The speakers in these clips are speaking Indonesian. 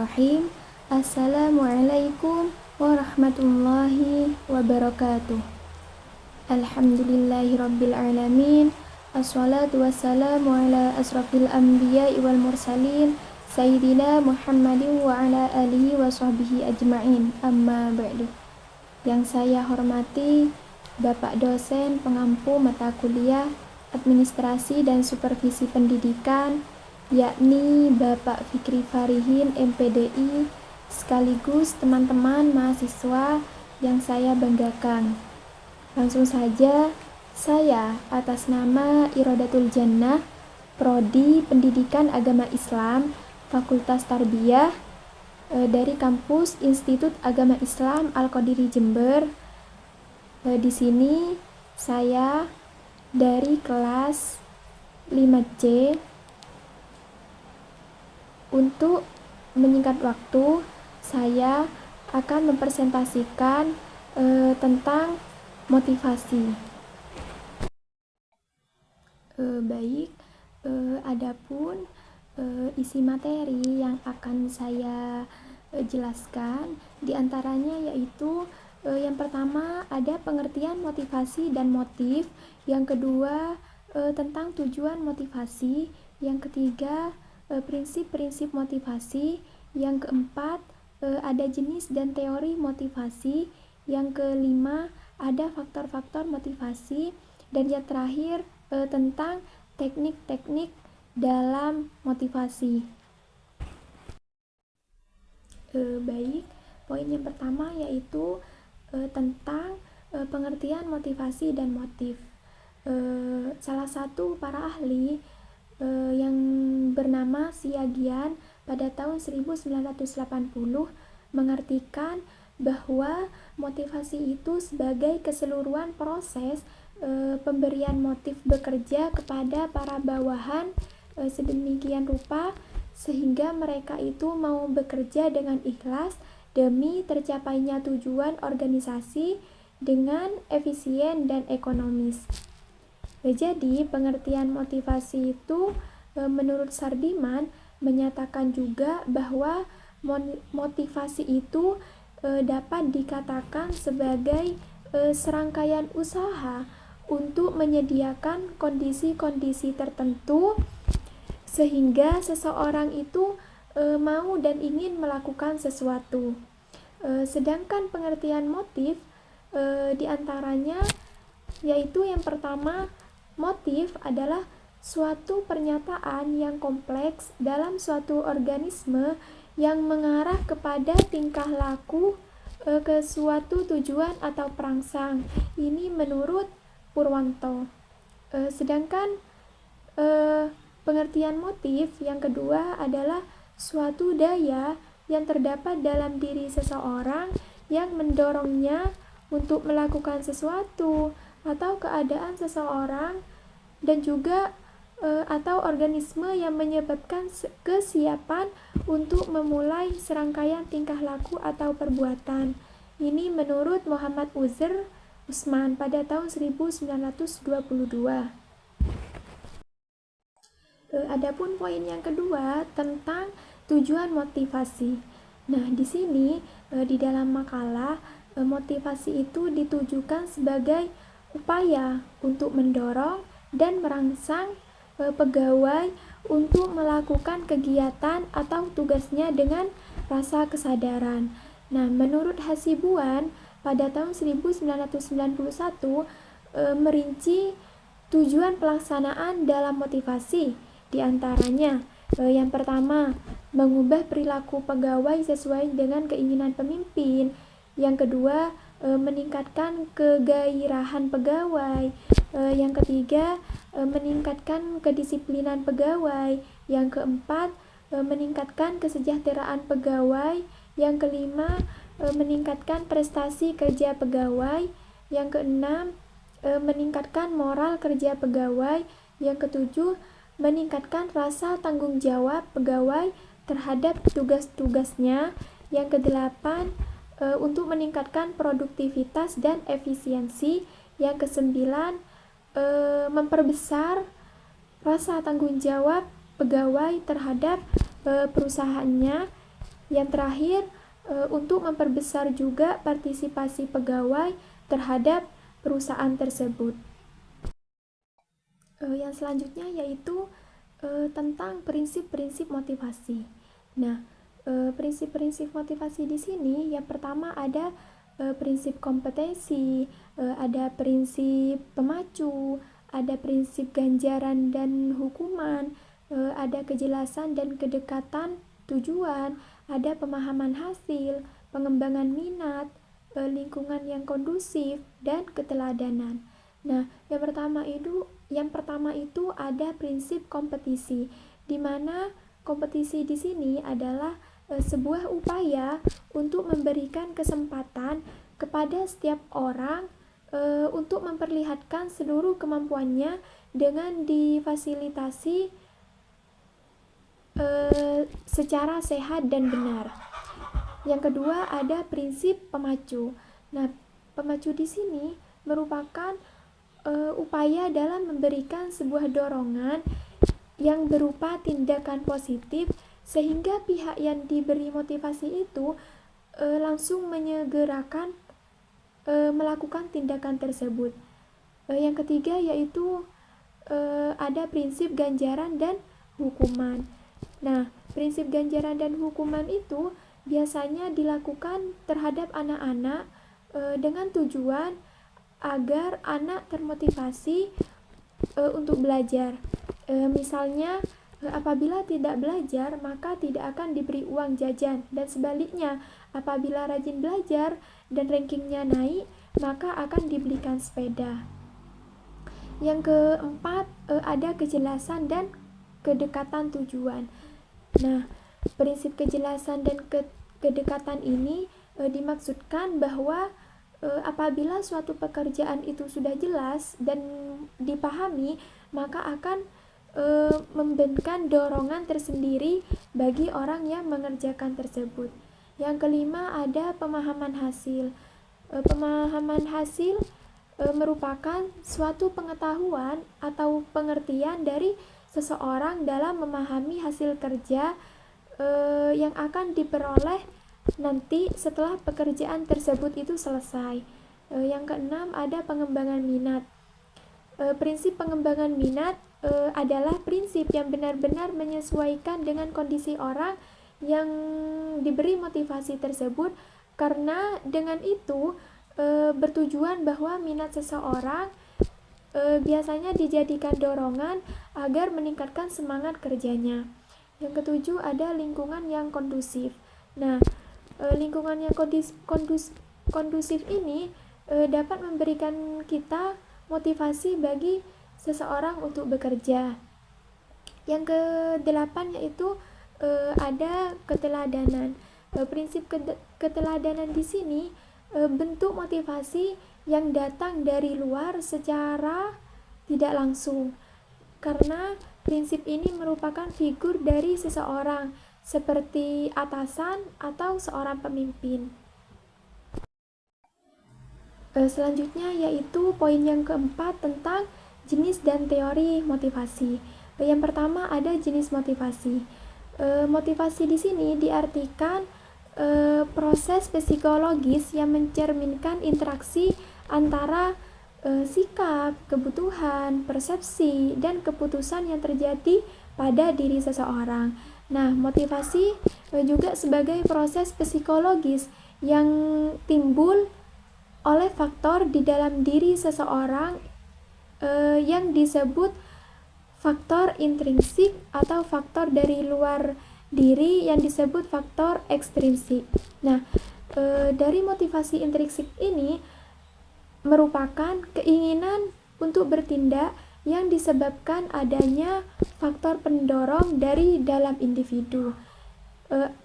Bismillahirrahmanirrahim. Assalamualaikum warahmatullahi wabarakatuh. Alhamdulillahirabbil alamin. Assalatu wassalamu ala asrafil anbiya'i wal mursalin sayyidina Muhammadin wa ala alihi wa sahbihi ajma'in. Amma ba'du. Yang saya hormati Bapak dosen pengampu mata kuliah Administrasi dan Supervisi Pendidikan, yakni Bapak Fikri Farihin MPDI, sekaligus teman-teman mahasiswa yang saya banggakan. Langsung saja, saya atas nama Irodatul Jannah, Prodi Pendidikan Agama Islam, Fakultas Tarbiyah, dari kampus Institut Agama Islam Al-Qadiri Jember. Di sini saya dari kelas 5C. Untuk menyingkat waktu, saya akan mempresentasikan tentang motivasi. Baik, adapun isi materi yang akan saya jelaskan diantaranya yaitu yang pertama ada pengertian motivasi dan motif, yang kedua tentang tujuan motivasi, yang ketiga prinsip-prinsip motivasi, yang keempat ada jenis dan teori motivasi, yang kelima ada faktor-faktor motivasi, dan yang terakhir tentang teknik-teknik dalam motivasi. Baik, poin yang pertama yaitu tentang pengertian motivasi dan motif. Salah satu para ahli yang bernama Siagian pada tahun 1980 mengartikan bahwa motivasi itu sebagai keseluruhan proses pemberian motif bekerja kepada para bawahan sedemikian rupa sehingga mereka itu mau bekerja dengan ikhlas demi tercapainya tujuan organisasi dengan efisien dan ekonomis. Jadi, pengertian motivasi itu menurut Sardiman menyatakan juga bahwa motivasi itu dapat dikatakan sebagai serangkaian usaha untuk menyediakan kondisi-kondisi tertentu sehingga seseorang itu mau dan ingin melakukan sesuatu. Sedangkan pengertian motif diantaranya yaitu yang pertama, motif adalah suatu pernyataan yang kompleks dalam suatu organisme yang mengarah kepada tingkah laku ke suatu tujuan atau perangsang. Ini menurut Purwanto. Sedangkan pengertian motif yang kedua adalah suatu daya yang terdapat dalam diri seseorang yang mendorongnya untuk melakukan sesuatu atau keadaan seseorang dan juga atau organisme yang menyebabkan kesiapan untuk memulai serangkaian tingkah laku atau perbuatan. Ini menurut Muhammad Uzair Usman pada tahun 1922. Adapun poin yang kedua tentang tujuan motivasi. Nah, di sini di dalam makalah motivasi itu ditujukan sebagai upaya untuk mendorong dan merangsang pegawai untuk melakukan kegiatan atau tugasnya dengan rasa kesadaran. Nah, menurut Hasibuan pada tahun 1991 merinci tujuan pelaksanaan dalam motivasi. Di antaranya, yang pertama, mengubah perilaku pegawai sesuai dengan keinginan pemimpin. Yang kedua, meningkatkan kegairahan pegawai. Yang ketiga, meningkatkan kedisiplinan pegawai. Yang keempat, meningkatkan kesejahteraan pegawai. Yang kelima, meningkatkan prestasi kerja pegawai. Yang keenam, meningkatkan moral kerja pegawai. Yang ketujuh, meningkatkan rasa tanggung jawab pegawai terhadap tugas-tugasnya. Yang kedelapan, untuk meningkatkan produktivitas dan efisiensi. Yang kesembilan, memperbesar rasa tanggung jawab pegawai terhadap perusahaannya. Yang terakhir, untuk memperbesar juga partisipasi pegawai terhadap perusahaan tersebut. Yang selanjutnya yaitu tentang prinsip-prinsip motivasi. Nah, prinsip-prinsip motivasi di sini yang pertama ada prinsip kompetensi, ada prinsip pemacu, ada prinsip ganjaran dan hukuman, ada kejelasan dan kedekatan tujuan, ada pemahaman hasil, pengembangan minat, lingkungan yang kondusif, dan keteladanan. Nah, yang pertama itu ada prinsip kompetisi, di mana kompetisi di sini adalah sebuah upaya untuk memberikan kesempatan kepada setiap orang untuk memperlihatkan seluruh kemampuannya dengan difasilitasi secara sehat dan benar. Yang kedua ada prinsip pemacu. Nah, pemacu di sini merupakan upaya dalam memberikan sebuah dorongan yang berupa tindakan positif sehingga pihak yang diberi motivasi itu langsung menyegerakan melakukan tindakan tersebut. Yang ketiga yaitu ada prinsip ganjaran dan hukuman. Nah, prinsip ganjaran dan hukuman itu biasanya dilakukan terhadap anak-anak dengan tujuan agar anak termotivasi untuk belajar. Misalnya, apabila tidak belajar, maka tidak akan diberi uang jajan, dan sebaliknya, apabila rajin belajar dan rankingnya naik, maka akan dibelikan sepeda. Yang keempat, ada kejelasan dan kedekatan tujuan. Nah, prinsip kejelasan dan kedekatan ini dimaksudkan bahwa apabila suatu pekerjaan itu sudah jelas dan dipahami, maka akan memberikan dorongan tersendiri bagi orang yang mengerjakan tersebut. Yang kelima ada pemahaman hasil. Pemahaman hasil merupakan suatu pengetahuan atau pengertian dari seseorang dalam memahami hasil kerja yang akan diperoleh nanti setelah pekerjaan tersebut itu selesai. Yang keenam ada pengembangan minat. Prinsip pengembangan minat adalah prinsip yang benar-benar menyesuaikan dengan kondisi orang yang diberi motivasi tersebut, karena dengan itu bertujuan bahwa minat seseorang biasanya dijadikan dorongan agar meningkatkan semangat kerjanya. Yang ketujuh ada lingkungan yang kondusif. Nah, lingkungan yang kondusif ini dapat memberikan kita motivasi bagi seseorang untuk bekerja. Yang kedelapan yaitu ada keteladanan. Prinsip keteladanan di sini bentuk motivasi yang datang dari luar secara tidak langsung, karena prinsip ini merupakan figur dari seseorang seperti atasan atau seorang pemimpin. Selanjutnya yaitu poin yang keempat tentang jenis dan teori motivasi. Yang pertama ada jenis motivasi. Motivasi di sini diartikan proses psikologis yang mencerminkan interaksi antara sikap, kebutuhan, persepsi, dan keputusan yang terjadi pada diri seseorang. Nah, motivasi juga sebagai proses psikologis yang timbul oleh faktor di dalam diri seseorang yang disebut faktor intrinsik atau faktor dari luar diri yang disebut faktor ekstrinsik. Nah, dari motivasi intrinsik ini merupakan keinginan untuk bertindak yang disebabkan adanya faktor pendorong dari dalam individu.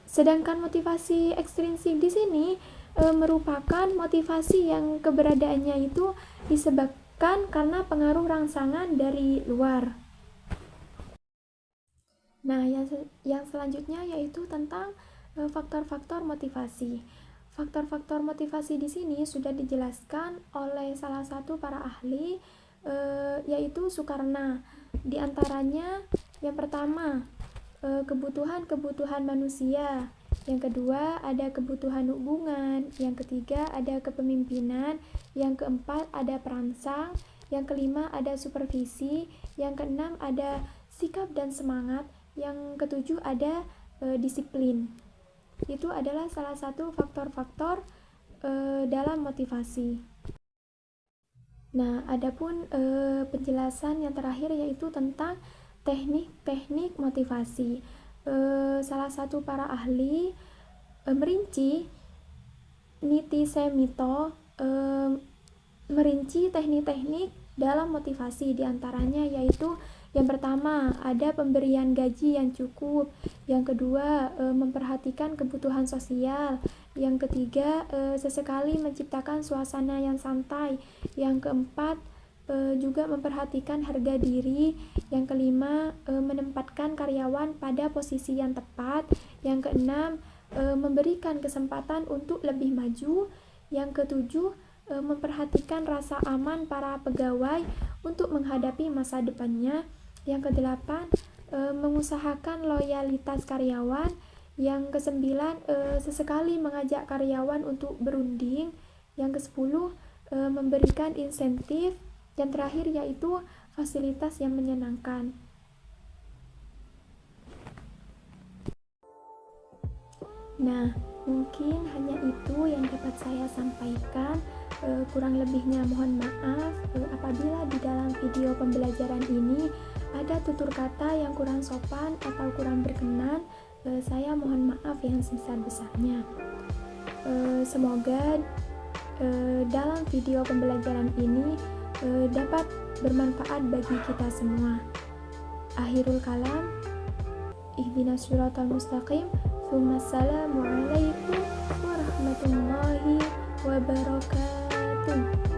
Sedangkan motivasi ekstrinsik di sini merupakan motivasi yang keberadaannya itu disebabkan karena pengaruh rangsangan dari luar. Nah, yang selanjutnya yaitu tentang faktor-faktor motivasi. Faktor-faktor motivasi di sini sudah dijelaskan oleh salah satu para ahli, yaitu Sukarna. Di antaranya yang pertama, kebutuhan-kebutuhan manusia. Yang kedua ada kebutuhan hubungan. Yang ketiga ada kepemimpinan. Yang keempat ada perangsang. Yang kelima ada supervisi. Yang keenam ada sikap dan semangat. Yang ketujuh ada disiplin. Itu adalah salah satu faktor-faktor dalam motivasi. Nah, adapun penjelasan yang terakhir yaitu tentang teknik-teknik motivasi. Salah satu para ahli merinci, Niti Semito merinci teknik-teknik dalam motivasi, diantaranya yaitu yang pertama ada pemberian gaji yang cukup, yang kedua memperhatikan kebutuhan sosial, yang ketiga sesekali menciptakan suasana yang santai, yang keempat juga memperhatikan harga diri, yang kelima menempatkan karyawan pada posisi yang tepat, yang keenam memberikan kesempatan untuk lebih maju, yang ketujuh memperhatikan rasa aman para pegawai untuk menghadapi masa depannya, yang kedelapan mengusahakan loyalitas karyawan, yang kesembilan sesekali mengajak karyawan untuk berunding, yang kesepuluh memberikan insentif, yang terakhir yaitu fasilitas yang menyenangkan. Nah, mungkin hanya itu yang dapat saya sampaikan. Kurang lebihnya mohon maaf apabila di dalam video pembelajaran ini ada tutur kata yang kurang sopan atau kurang berkenan. Saya mohon maaf yang sebesar-besarnya. Semoga dalam video pembelajaran ini dapat bermanfaat bagi kita semua. Akhirul kalam, ihdinas siratal mustaqim. Assalamualaikum warahmatullahi wabarakatuh.